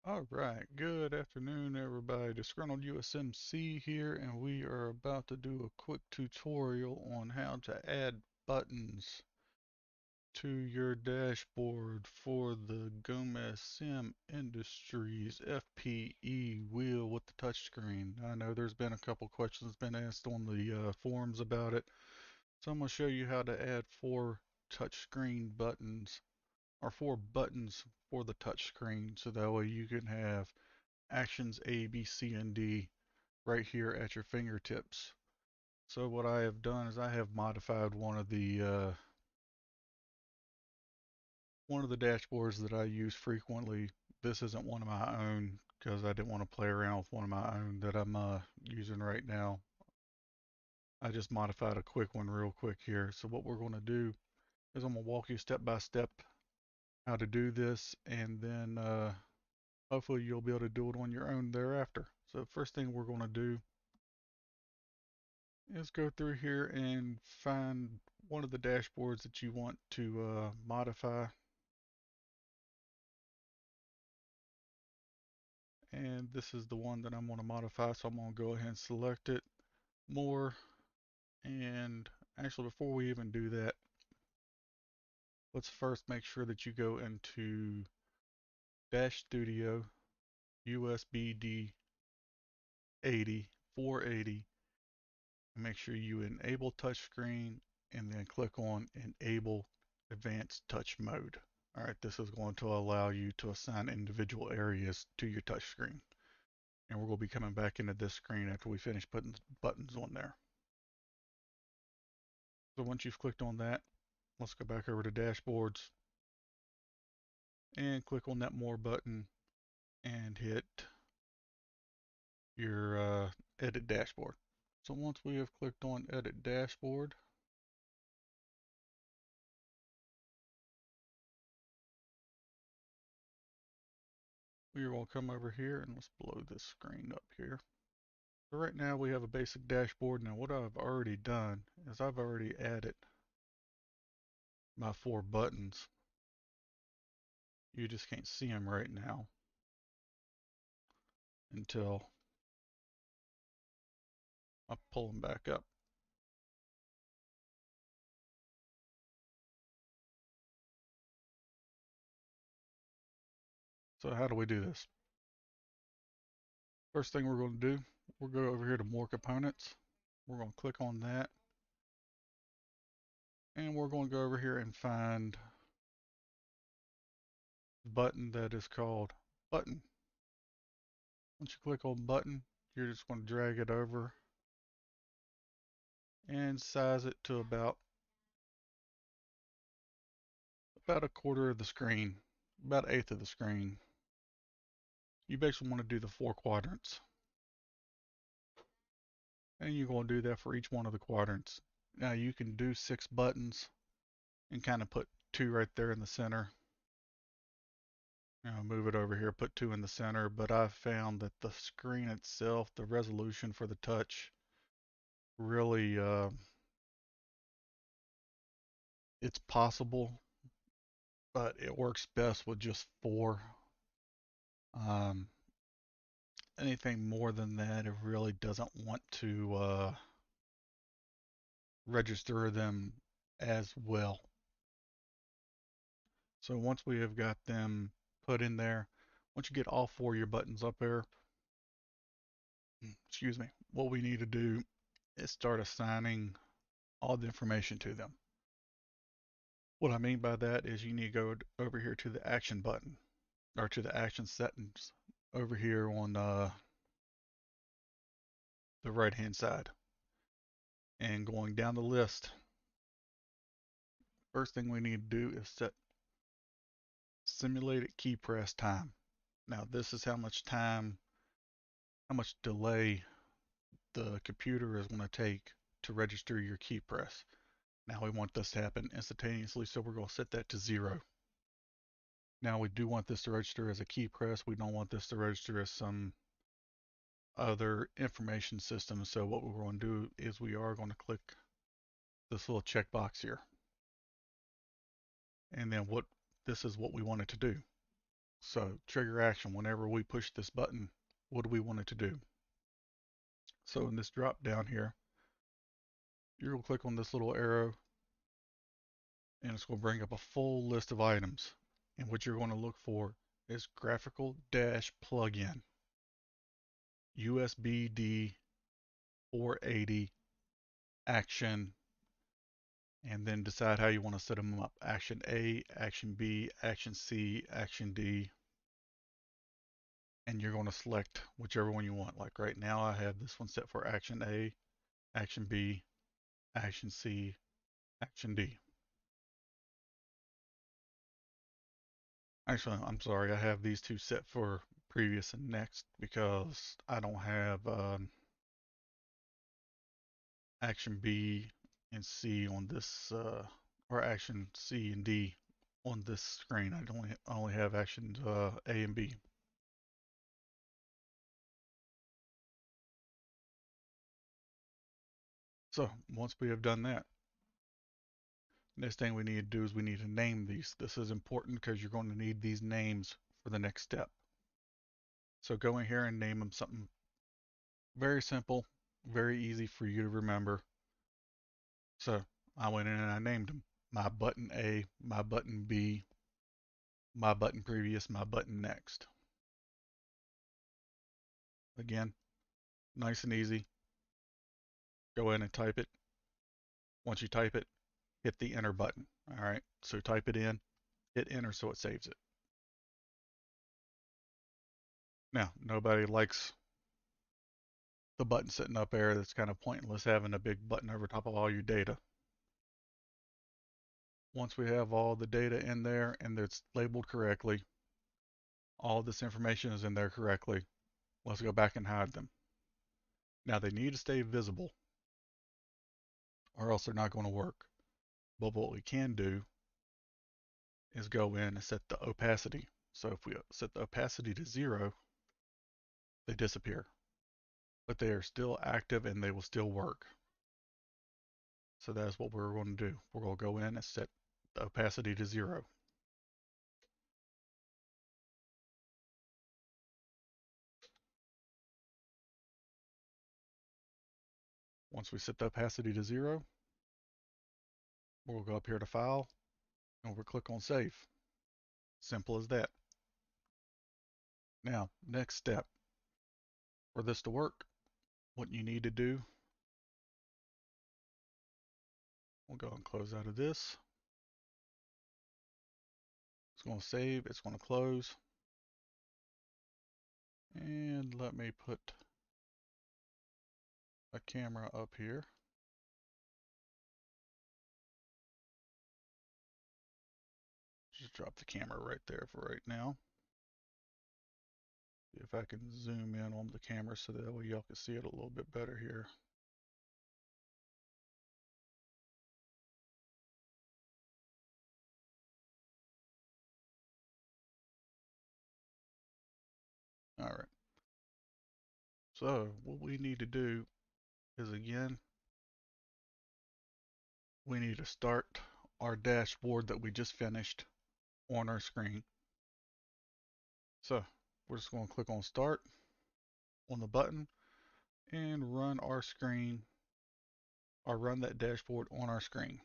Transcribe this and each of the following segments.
All right, good afternoon, everybody. Disgruntled USMC here, and we are about to do a quick tutorial on how to add buttons to your dashboard for the Gomez Sim Industries FPE wheel with the touchscreen. I know there's been a couple questions been asked on the forums about it, so I'm going to show you how to add four touchscreen buttons or four buttons for the touchscreen, so that way you can have actions A, B, C, and D right here at your fingertips. So what I have done is I have modified one of the dashboards that I use frequently. This isn't one of my own because I didn't want to play around with one of my own that I'm using right now. I just modified a quick one real quick here. So what we're going to do is I'm going to walk you step by step how to do this, and then hopefully you'll be able to do it on your own thereafter. So first thing we're going to do is go through here and find one of the dashboards that you want to modify. And this is the one that I'm going to modify, so I'm going to go ahead and select it, more, and actually before we even do that, let's first make sure that you go into Dash Studio USB D 80 480 and make sure you enable touchscreen and then click on enable advanced touch mode. All right, this is going to allow you to assign individual areas to your touchscreen. And we're going to be coming back into this screen after we finish putting buttons on there. So once you've clicked on that, let's go back over to dashboards and click on that more button and hit your edit dashboard. So once we have clicked on edit dashboard, we are going to come over here and let's blow this screen up here. So right now we have a basic dashboard. Now what I've already done is I've already added my four buttons. You just can't see them right now until I pull them back up. So how do we do this? First thing we're going to do, we'll go over here to more components. We're going to click on that. And we're going to go over here and find the button that is called button. Once you click on button, you're just going to drag it over and size it to about a quarter of the screen, about an eighth of the screen. You basically want to do the four quadrants. And you're going to do that for each one of the quadrants. Now you can do 6 buttons and kind of put 2 right there in the center. Move it over here, put 2 in the center, but I've found that the screen itself, the resolution for the touch, really, it's possible, but it works best with just 4. Um, Anything more than that, it really doesn't want to register them as well. So once we have got them put in there, once you get all 4 of your buttons up there, excuse me, what we need to do is start assigning all the information to them. What I mean by that is you need to go over here to the action button or to the action settings over here on the right hand side and going down the list. First thing we need to do is set simulated key press time. Now this is how much time, how much delay the computer is going to take to register your key press. Now we want this to happen instantaneously, so we're going to set that to 0. Now we do want this to register as a key press. We don't want this to register as some other information system. So what we're going to do is we are going to click this little checkbox here. And then this is what we want it to do. So trigger action, whenever we push this button, what do we want it to do? So in this drop down here, you're going to click on this little arrow and it's going to bring up a full list of items. And what you're going to look for is graphical dash plugin, USB-D 480 action, and then decide how you want to set them up. Action A, Action B, Action C, Action D, and you're going to select whichever one you want. Like right now I have this one set for Action A, Action B, Action C, Action D. Actually, I'm sorry, I have these two set for previous and next because I don't have Action B and C on this, or Action C and D on this screen. I only have Actions A and B. So once we have done that, next thing we need to do is we need to name these. This is important because you're going to need these names for the next step. So go in here and name them something very simple, very easy for you to remember. So I went in and I named them my button A, my button B, my button previous, my button next. Again, nice and easy. Go in and type it. Once you type it, hit the enter button. All right, so type it in, hit enter so it saves it. Now, nobody likes the button sitting up there. That's kind of pointless having a big button over top of all your data. Once we have all the data in there and it's labeled correctly, all this information is in there correctly, let's go back and hide them. Now they need to stay visible or else they're not going to work. But what we can do is go in and set the opacity. So if we set the opacity to 0, they disappear. But they are still active and they will still work. So that's what we're going to do. We're going to go in and set the opacity to 0. Once we set the opacity to 0, we'll go up here to File and we'll click on Save. Simple as that. Now, next step. For this to work, what you need to do, we'll go and close out of this. It's going to save, it's going to close. And let me put a camera up here. Just drop the camera right there for right now. See if I can zoom in on the camera so that way y'all can see it a little bit better here. All right. So what we need to do is, again, we need to start our dashboard that we just finished on our screen. So we're just going to click on Start on the button and run our screen, or run that dashboard on our screen.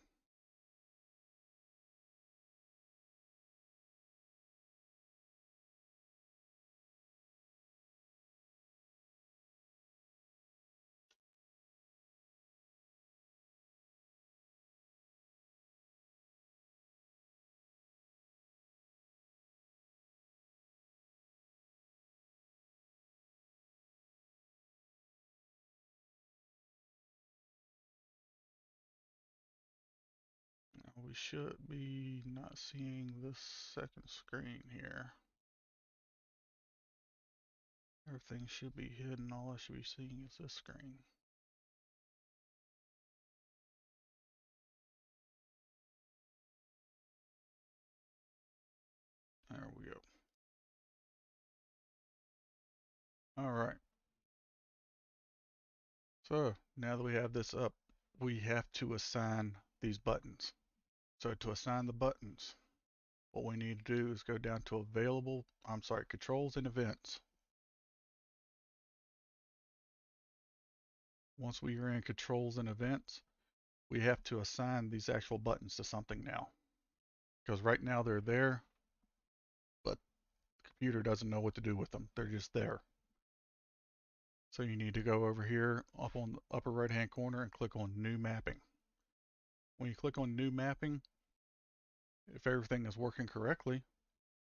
Now we should be not seeing this second screen here. Everything should be hidden. All I should be seeing is this screen. There we go. All right. So now that we have this up, we have to assign these buttons. So to assign the buttons, what we need to do is go down to controls and events. Once we are in controls and events, we have to assign these actual buttons to something now. Because right now they're there, but the computer doesn't know what to do with them. They're just there. So you need to go over here up on the upper right hand corner and click on New Mapping. When you click on New Mapping, if everything is working correctly,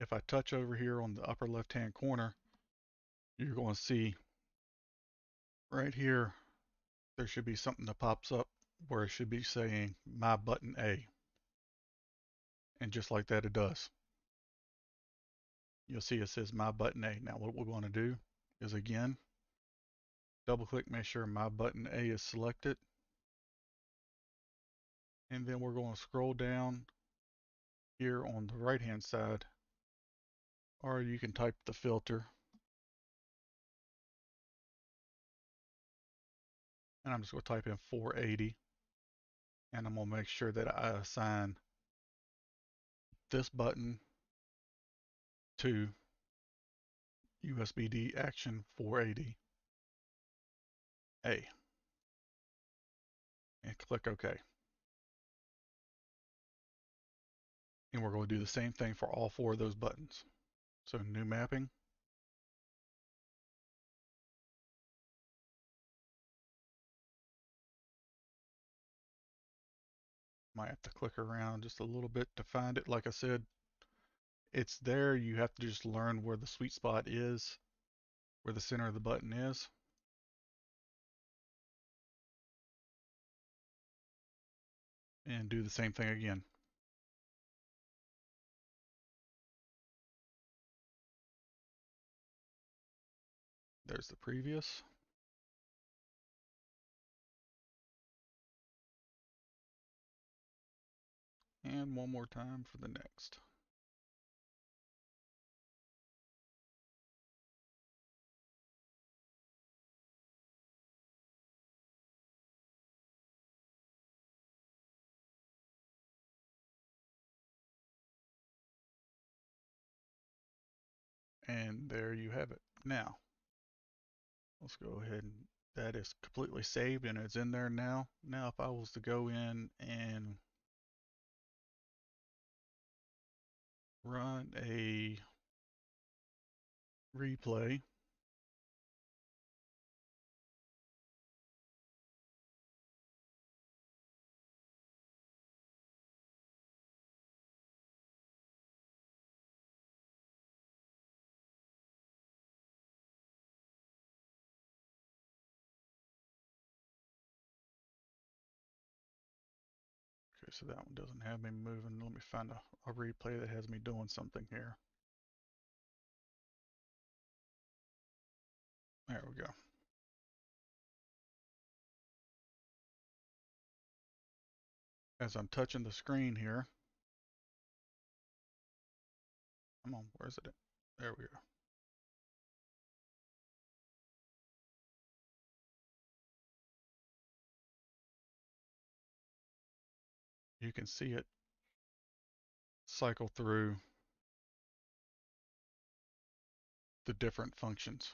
if I touch over here on the upper left hand corner, you're going to see right here, there should be something that pops up where it should be saying My Button A. And just like that, it does. You'll see it says My Button A. Now what we want to do is, again, double click, make sure My Button A is selected. And then we're going to scroll down here on the right hand side, or you can type the filter. And I'm just going to type in 480. And I'm going to make sure that I assign this button to USB-D Action 480A. And click OK. And we're going to do the same thing for all 4 of those buttons. So New Mapping. Might have to click around just a little bit to find it. Like I said, it's there. You have to just learn where the sweet spot is, where the center of the button is. And do the same thing again. There's the previous. And one more time for the next. And there you have it. Now, let's go ahead and that is completely saved and it's in there now. Now, if I was to go in and run a replay, okay, so that one doesn't have me moving. Let me find a replay that has me doing something here. There we go. As I'm touching the screen here, come on, where's it at? There we go. You can see it cycle through the different functions.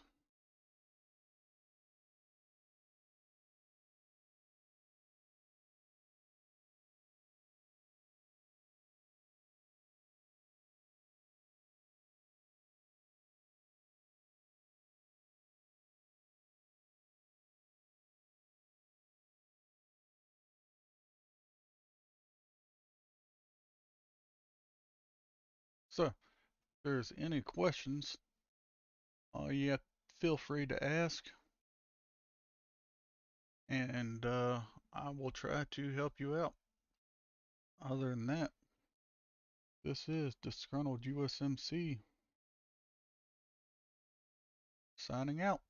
So, if there's any questions, you have, feel free to ask, and I will try to help you out. Other than that, this is Disgruntled USMC signing out.